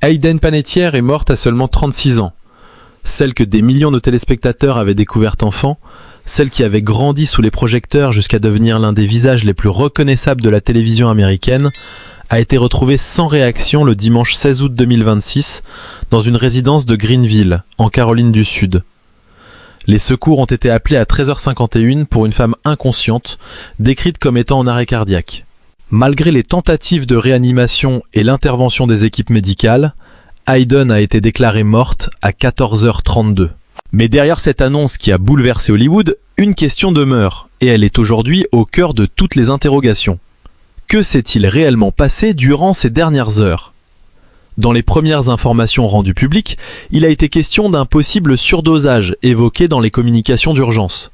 Hayden Panettiere est morte à seulement 36 ans. Celle que des millions de téléspectateurs avaient découverte enfant, celle qui avait grandi sous les projecteurs jusqu'à devenir l'un des visages les plus reconnaissables de la télévision américaine, a été retrouvée sans réaction le dimanche 16 août 2026 dans une résidence de Greenville, en Caroline du Sud. Les secours ont été appelés à 13h51 pour une femme inconsciente, décrite comme étant en arrêt cardiaque. Malgré les tentatives de réanimation et l'intervention des équipes médicales, Hayden a été déclarée morte à 14h32. Mais derrière cette annonce qui a bouleversé Hollywood, une question demeure, et elle est aujourd'hui au cœur de toutes les interrogations. Que s'est-il réellement passé durant ces dernières heures ? Dans les premières informations rendues publiques, il a été question d'un possible surdosage évoqué dans les communications d'urgence.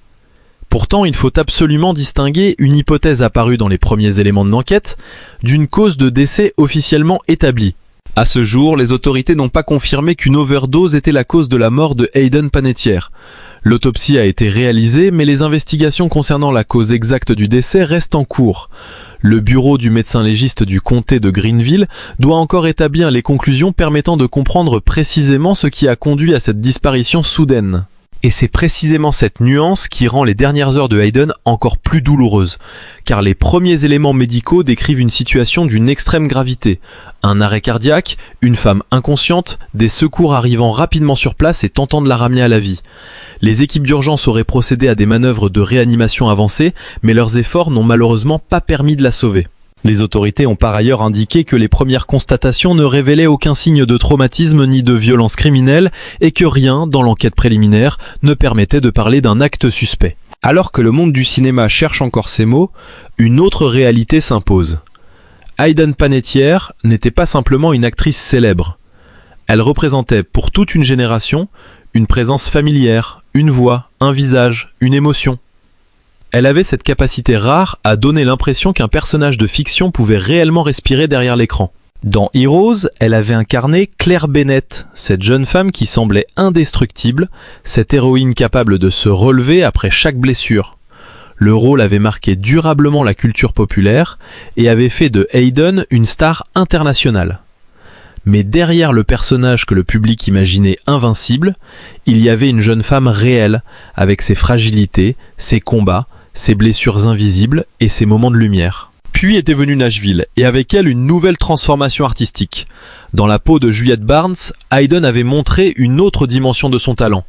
Pourtant, il faut absolument distinguer une hypothèse apparue dans les premiers éléments de l'enquête d'une cause de décès officiellement établie. À ce jour, les autorités n'ont pas confirmé qu'une overdose était la cause de la mort de Hayden Panettiere. L'autopsie a été réalisée, mais les investigations concernant la cause exacte du décès restent en cours. Le bureau du médecin légiste du comté de Greenville doit encore établir les conclusions permettant de comprendre précisément ce qui a conduit à cette disparition soudaine. Et c'est précisément cette nuance qui rend les dernières heures de Hayden encore plus douloureuses, car les premiers éléments médicaux décrivent une situation d'une extrême gravité. Un arrêt cardiaque, une femme inconsciente, des secours arrivant rapidement sur place et tentant de la ramener à la vie. Les équipes d'urgence auraient procédé à des manœuvres de réanimation avancées, mais leurs efforts n'ont malheureusement pas permis de la sauver. Les autorités ont par ailleurs indiqué que les premières constatations ne révélaient aucun signe de traumatisme ni de violence criminelle et que rien, dans l'enquête préliminaire, ne permettait de parler d'un acte suspect. Alors que le monde du cinéma cherche encore ces mots, une autre réalité s'impose. Hayden Panettiere n'était pas simplement une actrice célèbre. Elle représentait pour toute une génération une présence familière, une voix, un visage, une émotion. Elle avait cette capacité rare à donner l'impression qu'un personnage de fiction pouvait réellement respirer derrière l'écran. Dans Heroes, elle avait incarné Claire Bennett, cette jeune femme qui semblait indestructible, cette héroïne capable de se relever après chaque blessure. Le rôle avait marqué durablement la culture populaire et avait fait de Hayden une star internationale. Mais derrière le personnage que le public imaginait invincible, il y avait une jeune femme réelle, avec ses fragilités, ses combats, ses blessures invisibles et ses moments de lumière. Puis était venue Nashville, et avec elle une nouvelle transformation artistique. Dans la peau de Juliette Barnes, Hayden avait montré une autre dimension de son talent.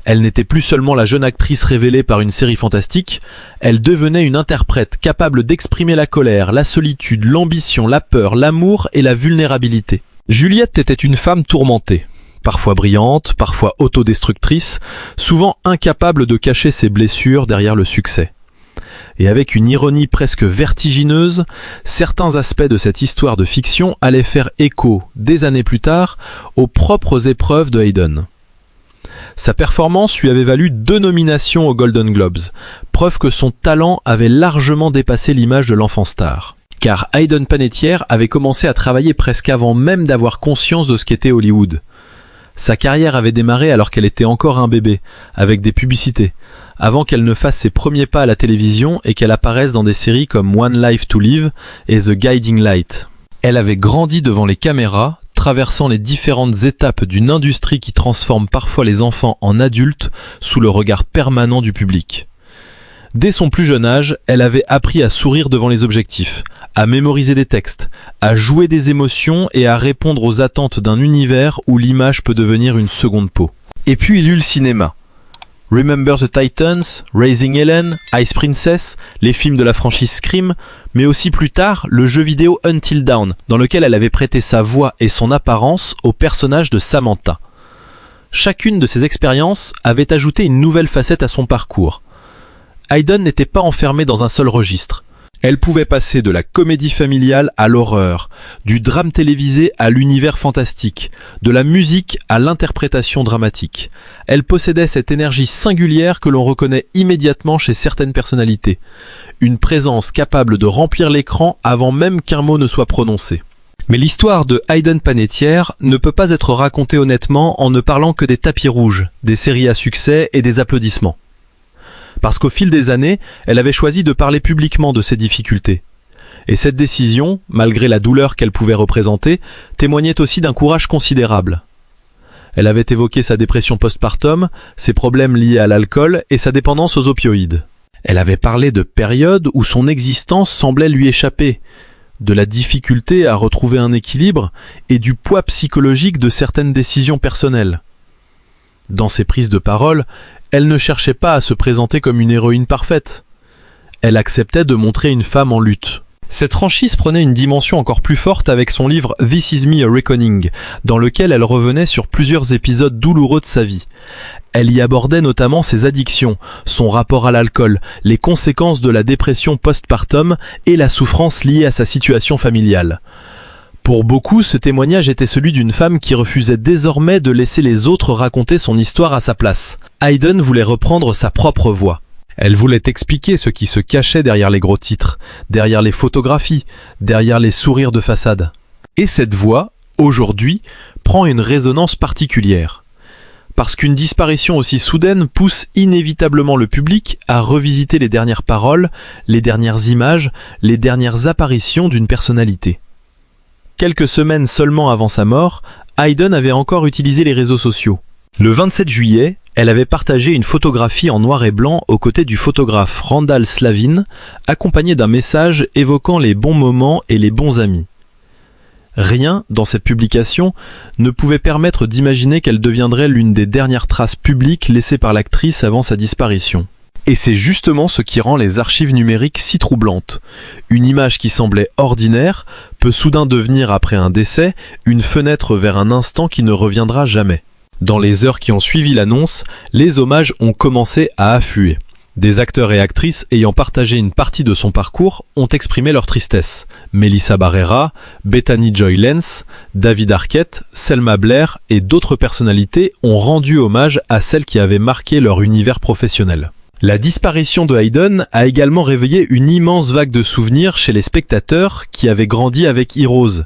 Elle n'était plus seulement la jeune actrice révélée par une série fantastique, elle devenait une interprète capable d'exprimer la colère, la solitude, l'ambition, la peur, l'amour et la vulnérabilité. Juliette était une femme tourmentée, parfois brillante, parfois autodestructrice, souvent incapable de cacher ses blessures derrière le succès. Et avec une ironie presque vertigineuse, certains aspects de cette histoire de fiction allaient faire écho, des années plus tard, aux propres épreuves de Hayden. Sa performance lui avait valu 2 nominations aux Golden Globes, preuve que son talent avait largement dépassé l'image de l'enfant star. Car Hayden Panettiere avait commencé à travailler presque avant même d'avoir conscience de ce qu'était Hollywood. Sa carrière avait démarré alors qu'elle était encore un bébé, avec des publicités, avant qu'elle ne fasse ses premiers pas à la télévision et qu'elle apparaisse dans des séries comme One Life to Live et The Guiding Light. Elle avait grandi devant les caméras, traversant les différentes étapes d'une industrie qui transforme parfois les enfants en adultes sous le regard permanent du public. Dès son plus jeune âge, elle avait appris à sourire devant les objectifs, à mémoriser des textes, à jouer des émotions et à répondre aux attentes d'un univers où l'image peut devenir une seconde peau. Et puis il y eut le cinéma. Remember the Titans, Raising Helen, Ice Princess, les films de la franchise Scream, mais aussi plus tard le jeu vidéo Until Dawn, dans lequel elle avait prêté sa voix et son apparence au personnage de Samantha. Chacune de ces expériences avait ajouté une nouvelle facette à son parcours. Hayden n'était pas enfermée dans un seul registre. Elle pouvait passer de la comédie familiale à l'horreur, du drame télévisé à l'univers fantastique, de la musique à l'interprétation dramatique. Elle possédait cette énergie singulière que l'on reconnaît immédiatement chez certaines personnalités. Une présence capable de remplir l'écran avant même qu'un mot ne soit prononcé. Mais l'histoire de Hayden Panettiere ne peut pas être racontée honnêtement en ne parlant que des tapis rouges, des séries à succès et des applaudissements. Parce qu'au fil des années, elle avait choisi de parler publiquement de ses difficultés. Et cette décision, malgré la douleur qu'elle pouvait représenter, témoignait aussi d'un courage considérable. Elle avait évoqué sa dépression postpartum, ses problèmes liés à l'alcool et sa dépendance aux opioïdes. Elle avait parlé de périodes où son existence semblait lui échapper, de la difficulté à retrouver un équilibre et du poids psychologique de certaines décisions personnelles. Dans ses prises de parole, elle ne cherchait pas à se présenter comme une héroïne parfaite. Elle acceptait de montrer une femme en lutte. Cette franchise prenait une dimension encore plus forte avec son livre This Is Me a Reckoning, dans lequel elle revenait sur plusieurs épisodes douloureux de sa vie. Elle y abordait notamment ses addictions, son rapport à l'alcool, les conséquences de la dépression postpartum et la souffrance liée à sa situation familiale. Pour beaucoup, ce témoignage était celui d'une femme qui refusait désormais de laisser les autres raconter son histoire à sa place. Hayden voulait reprendre sa propre voix. Elle voulait expliquer ce qui se cachait derrière les gros titres, derrière les photographies, derrière les sourires de façade. Et cette voix, aujourd'hui, prend une résonance particulière. Parce qu'une disparition aussi soudaine pousse inévitablement le public à revisiter les dernières paroles, les dernières images, les dernières apparitions d'une personnalité. Quelques semaines seulement avant sa mort, Hayden avait encore utilisé les réseaux sociaux. Le 27 juillet, elle avait partagé une photographie en noir et blanc aux côtés du photographe Randall Slavin, accompagné d'un message évoquant les bons moments et les bons amis. Rien, dans cette publication, ne pouvait permettre d'imaginer qu'elle deviendrait l'une des dernières traces publiques laissées par l'actrice avant sa disparition. Et c'est justement ce qui rend les archives numériques si troublantes. Une image qui semblait ordinaire peut soudain devenir, après un décès, une fenêtre vers un instant qui ne reviendra jamais. Dans les heures qui ont suivi l'annonce, les hommages ont commencé à affluer. Des acteurs et actrices ayant partagé une partie de son parcours ont exprimé leur tristesse. Melissa Barrera, Bethany Joy Lenz, David Arquette, Selma Blair et d'autres personnalités ont rendu hommage à celles qui avaient marqué leur univers professionnel. La disparition de Hayden a également réveillé une immense vague de souvenirs chez les spectateurs qui avaient grandi avec Heroes,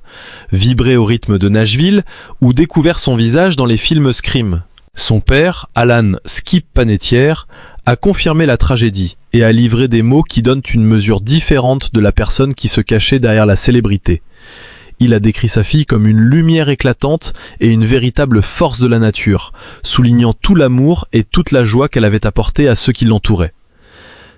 vibré au rythme de Nashville ou découvert son visage dans les films Scream. Son père, Alan Skip Panettiere, a confirmé la tragédie et a livré des mots qui donnent une mesure différente de la personne qui se cachait derrière la célébrité. Il a décrit sa fille comme une lumière éclatante et une véritable force de la nature, soulignant tout l'amour et toute la joie qu'elle avait apporté à ceux qui l'entouraient.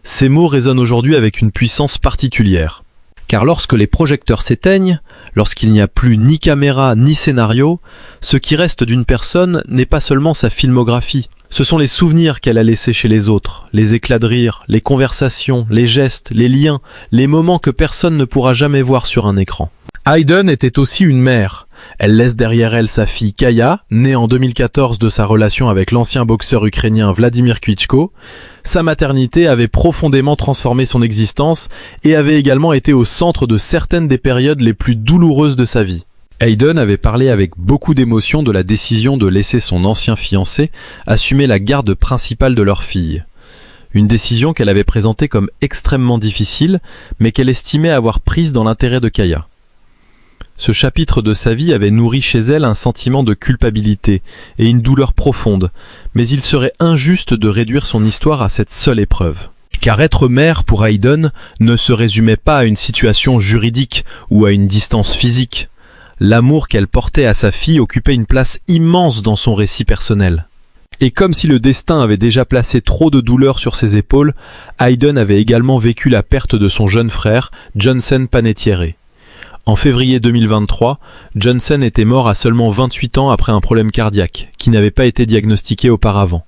Ces mots résonnent aujourd'hui avec une puissance particulière. Car lorsque les projecteurs s'éteignent, lorsqu'il n'y a plus ni caméra ni scénario, ce qui reste d'une personne n'est pas seulement sa filmographie. Ce sont les souvenirs qu'elle a laissés chez les autres, les éclats de rire, les conversations, les gestes, les liens, les moments que personne ne pourra jamais voir sur un écran. Hayden était aussi une mère. Elle laisse derrière elle sa fille Kaya, née en 2014 de sa relation avec l'ancien boxeur ukrainien Vladimir Klitschko. Sa maternité avait profondément transformé son existence et avait également été au centre de certaines des périodes les plus douloureuses de sa vie. Hayden avait parlé avec beaucoup d'émotion de la décision de laisser son ancien fiancé assumer la garde principale de leur fille. Une décision qu'elle avait présentée comme extrêmement difficile, mais qu'elle estimait avoir prise dans l'intérêt de Kaya. Ce chapitre de sa vie avait nourri chez elle un sentiment de culpabilité et une douleur profonde, mais il serait injuste de réduire son histoire à cette seule épreuve. Car être mère pour Hayden ne se résumait pas à une situation juridique ou à une distance physique. L'amour qu'elle portait à sa fille occupait une place immense dans son récit personnel. Et comme si le destin avait déjà placé trop de douleur sur ses épaules, Hayden avait également vécu la perte de son jeune frère, Johnson Panettiere. En février 2023, Johnson était mort à seulement 28 ans après un problème cardiaque, qui n'avait pas été diagnostiqué auparavant.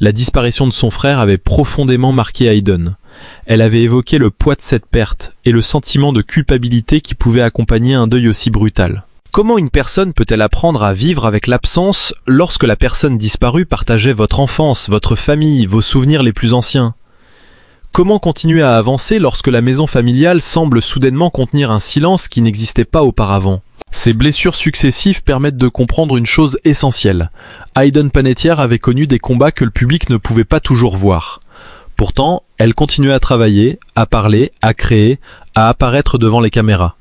La disparition de son frère avait profondément marqué Hayden. Elle avait évoqué le poids de cette perte et le sentiment de culpabilité qui pouvait accompagner un deuil aussi brutal. Comment une personne peut-elle apprendre à vivre avec l'absence lorsque la personne disparue partageait votre enfance, votre famille, vos souvenirs les plus anciens ? Comment continuer à avancer lorsque la maison familiale semble soudainement contenir un silence qui n'existait pas auparavant ? Ces blessures successives permettent de comprendre une chose essentielle. Hayden Panettiere avait connu des combats que le public ne pouvait pas toujours voir. Pourtant, elle continuait à travailler, à parler, à créer, à apparaître devant les caméras.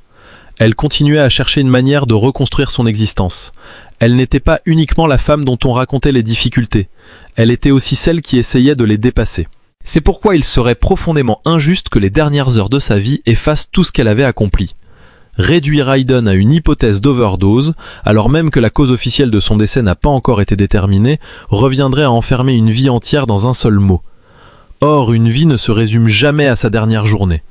Elle continuait à chercher une manière de reconstruire son existence. Elle n'était pas uniquement la femme dont on racontait les difficultés. Elle était aussi celle qui essayait de les dépasser. C'est pourquoi il serait profondément injuste que les dernières heures de sa vie effacent tout ce qu'elle avait accompli. Réduire Hayden à une hypothèse d'overdose, alors même que la cause officielle de son décès n'a pas encore été déterminée, reviendrait à enfermer une vie entière dans un seul mot. Or, une vie ne se résume jamais à sa dernière journée.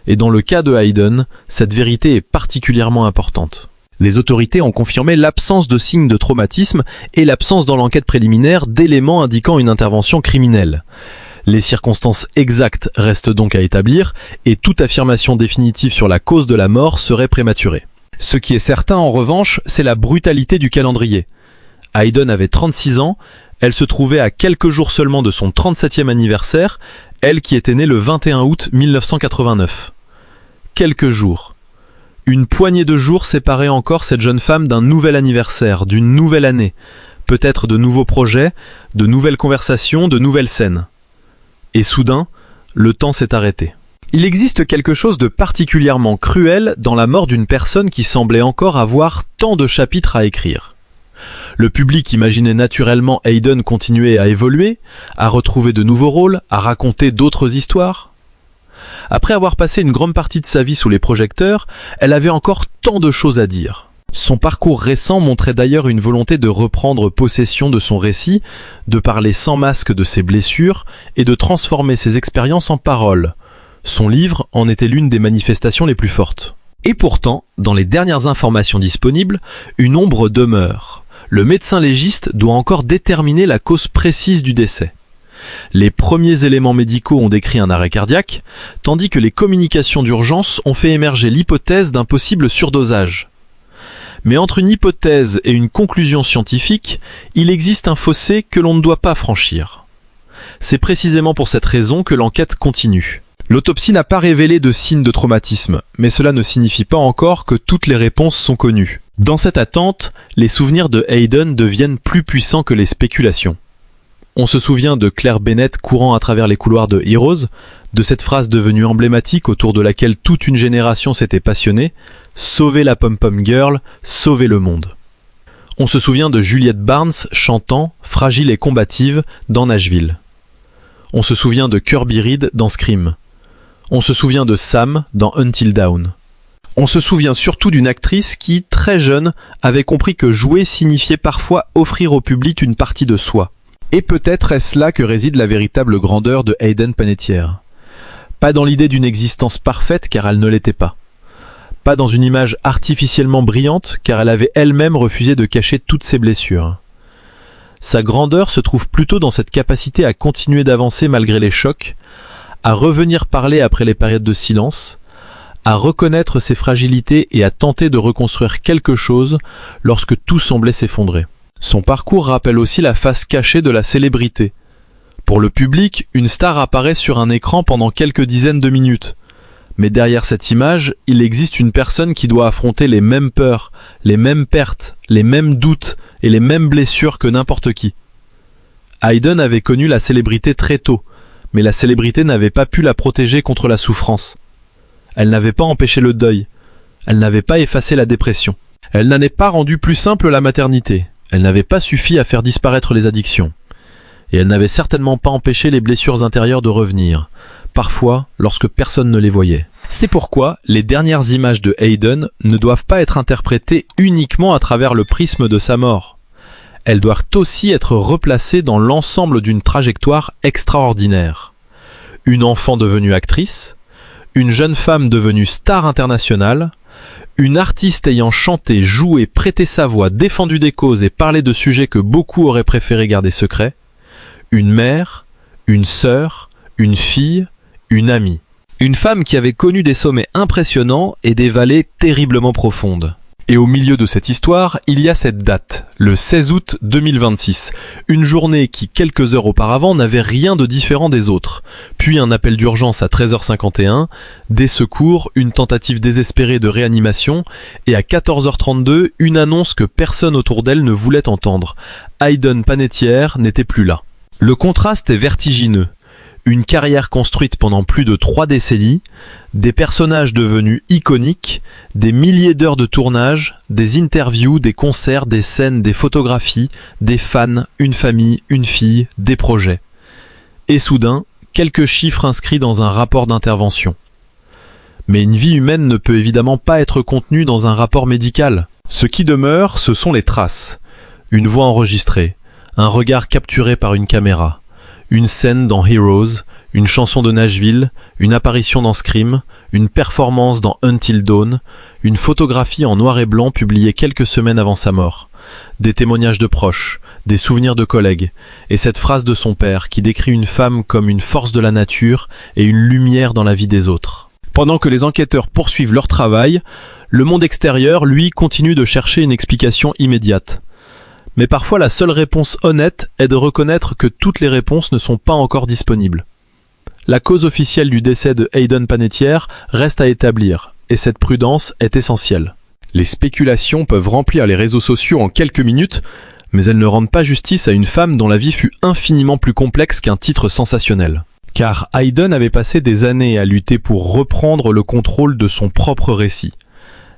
Et dans le cas de Hayden, cette vérité est particulièrement importante. Les autorités ont confirmé l'absence de signes de traumatisme et l'absence dans l'enquête préliminaire d'éléments indiquant une intervention criminelle. Les circonstances exactes restent donc à établir et toute affirmation définitive sur la cause de la mort serait prématurée. Ce qui est certain en revanche, c'est la brutalité du calendrier. Hayden avait 36 ans, elle se trouvait à quelques jours seulement de son 37e anniversaire, elle qui était née le 21 août 1989. Quelques jours. Une poignée de jours séparait encore cette jeune femme d'un nouvel anniversaire, d'une nouvelle année, peut-être de nouveaux projets, de nouvelles conversations, de nouvelles scènes. Et soudain, le temps s'est arrêté. Il existe quelque chose de particulièrement cruel dans la mort d'une personne qui semblait encore avoir tant de chapitres à écrire. Le public imaginait naturellement Hayden continuer à évoluer, à retrouver de nouveaux rôles, à raconter d'autres histoires. Après avoir passé une grande partie de sa vie sous les projecteurs, elle avait encore tant de choses à dire. Son parcours récent montrait d'ailleurs une volonté de reprendre possession de son récit, de parler sans masque de ses blessures et de transformer ses expériences en paroles. Son livre en était l'une des manifestations les plus fortes. Et pourtant, dans les dernières informations disponibles, une ombre demeure. Le médecin légiste doit encore déterminer la cause précise du décès. Les premiers éléments médicaux ont décrit un arrêt cardiaque, tandis que les communications d'urgence ont fait émerger l'hypothèse d'un possible surdosage. Mais entre une hypothèse et une conclusion scientifique, il existe un fossé que l'on ne doit pas franchir. C'est précisément pour cette raison que l'enquête continue. L'autopsie n'a pas révélé de signes de traumatisme, mais cela ne signifie pas encore que toutes les réponses sont connues. Dans cette attente, les souvenirs de Hayden deviennent plus puissants que les spéculations. On se souvient de Claire Bennett courant à travers les couloirs de Heroes, de cette phrase devenue emblématique autour de laquelle toute une génération s'était passionnée, « Sauvez la pom-pom girl, sauvez le monde ». On se souvient de Juliette Barnes chantant « Fragile et combative » dans Nashville. On se souvient de Kirby Reed dans Scream. On se souvient de Sam dans Until Dawn. On se souvient surtout d'une actrice qui, très jeune, avait compris que jouer signifiait parfois offrir au public une partie de soi. Et peut-être est-ce là que réside la véritable grandeur de Hayden Panettiere. Pas dans l'idée d'une existence parfaite, car elle ne l'était pas. Pas dans une image artificiellement brillante, car elle avait elle-même refusé de cacher toutes ses blessures. Sa grandeur se trouve plutôt dans cette capacité à continuer d'avancer malgré les chocs, à revenir parler après les périodes de silence, à reconnaître ses fragilités et à tenter de reconstruire quelque chose lorsque tout semblait s'effondrer. Son parcours rappelle aussi la face cachée de la célébrité. Pour le public, une star apparaît sur un écran pendant quelques dizaines de minutes. Mais derrière cette image, il existe une personne qui doit affronter les mêmes peurs, les mêmes pertes, les mêmes doutes et les mêmes blessures que n'importe qui. Hayden avait connu la célébrité très tôt, mais la célébrité n'avait pas pu la protéger contre la souffrance. Elle n'avait pas empêché le deuil. Elle n'avait pas effacé la dépression. Elle n'en est pas rendu plus simple la maternité. Elle n'avait pas suffi à faire disparaître les addictions. Et elle n'avait certainement pas empêché les blessures intérieures de revenir, parfois lorsque personne ne les voyait. C'est pourquoi les dernières images de Hayden ne doivent pas être interprétées uniquement à travers le prisme de sa mort. Elles doivent aussi être replacées dans l'ensemble d'une trajectoire extraordinaire. Une enfant devenue actrice, une jeune femme devenue star internationale, une artiste ayant chanté, joué, prêté sa voix, défendu des causes et parlé de sujets que beaucoup auraient préféré garder secrets, une mère, une sœur, une fille, une amie. Une femme qui avait connu des sommets impressionnants et des vallées terriblement profondes. Et au milieu de cette histoire, il y a cette date, le 16 août 2026, une journée qui, quelques heures auparavant, n'avait rien de différent des autres. Puis un appel d'urgence à 13h51, des secours, une tentative désespérée de réanimation, et à 14h32, une annonce que personne autour d'elle ne voulait entendre. Hayden Panettiere n'était plus là. Le contraste est vertigineux. Une carrière construite pendant plus de 3 décennies, des personnages devenus iconiques, des milliers d'heures de tournage, des interviews, des concerts, des scènes, des photographies, des fans, une famille, une fille, des projets. Et soudain, quelques chiffres inscrits dans un rapport d'intervention. Mais une vie humaine ne peut évidemment pas être contenue dans un rapport médical. Ce qui demeure, ce sont les traces. Une voix enregistrée, un regard capturé par une caméra, une scène dans Heroes, une chanson de Nashville, une apparition dans Scream, une performance dans Until Dawn, une photographie en noir et blanc publiée quelques semaines avant sa mort, des témoignages de proches, des souvenirs de collègues, et cette phrase de son père qui décrit une femme comme une force de la nature et une lumière dans la vie des autres. Pendant que les enquêteurs poursuivent leur travail, le monde extérieur, lui, continue de chercher une explication immédiate. Mais parfois la seule réponse honnête est de reconnaître que toutes les réponses ne sont pas encore disponibles. La cause officielle du décès de Hayden Panettiere reste à établir, et cette prudence est essentielle. Les spéculations peuvent remplir les réseaux sociaux en quelques minutes, mais elles ne rendent pas justice à une femme dont la vie fut infiniment plus complexe qu'un titre sensationnel. Car Hayden avait passé des années à lutter pour reprendre le contrôle de son propre récit.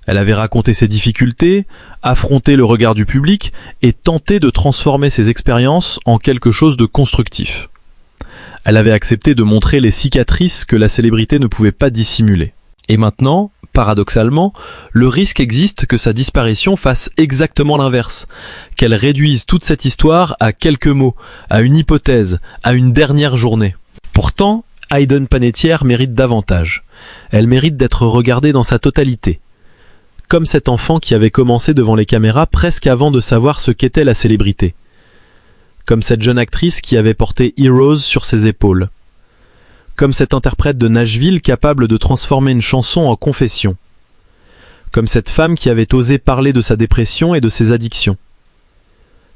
Elle avait raconté ses difficultés, affronté le regard du public et tenté de transformer ses expériences en quelque chose de constructif. Elle avait accepté de montrer les cicatrices que la célébrité ne pouvait pas dissimuler. Et maintenant, paradoxalement, le risque existe que sa disparition fasse exactement l'inverse, qu'elle réduise toute cette histoire à quelques mots, à une hypothèse, à une dernière journée. Pourtant, Hayden Panettiere mérite davantage. Elle mérite d'être regardée dans sa totalité. Comme cet enfant qui avait commencé devant les caméras presque avant de savoir ce qu'était la célébrité. Comme cette jeune actrice qui avait porté Heroes sur ses épaules. Comme cet interprète de Nashville capable de transformer une chanson en confession. Comme cette femme qui avait osé parler de sa dépression et de ses addictions.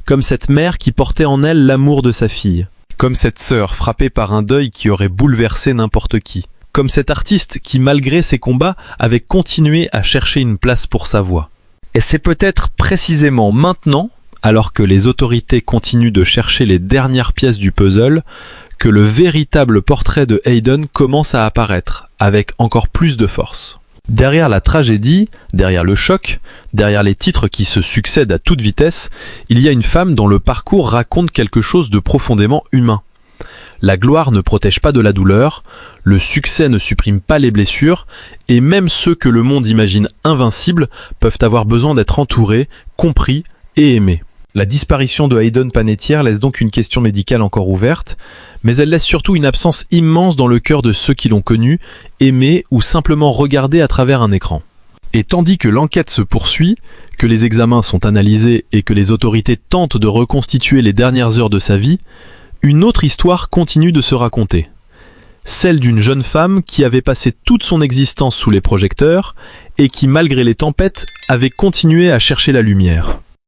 Comme cette mère qui portait en elle l'amour de sa fille. Comme cette sœur frappée par un deuil qui aurait bouleversé n'importe qui. Comme cet artiste qui, malgré ses combats, avait continué à chercher une place pour sa voix. Et c'est peut-être précisément maintenant, alors que les autorités continuent de chercher les dernières pièces du puzzle, que le véritable portrait de Hayden commence à apparaître, avec encore plus de force. Derrière la tragédie, derrière le choc, derrière les titres qui se succèdent à toute vitesse, il y a une femme dont le parcours raconte quelque chose de profondément humain. La gloire ne protège pas de la douleur, le succès ne supprime pas les blessures, et même ceux que le monde imagine invincibles peuvent avoir besoin d'être entourés, compris et aimés. La disparition de Hayden Panettiere laisse donc une question médicale encore ouverte, mais elle laisse surtout une absence immense dans le cœur de ceux qui l'ont connue, aimée ou simplement regardée à travers un écran. Et tandis que l'enquête se poursuit, que les examens sont analysés et que les autorités tentent de reconstituer les dernières heures de sa vie, une autre histoire continue de se raconter. Celle d'une jeune femme qui avait passé toute son existence sous les projecteurs et qui, malgré les tempêtes, avait continué à chercher la lumière.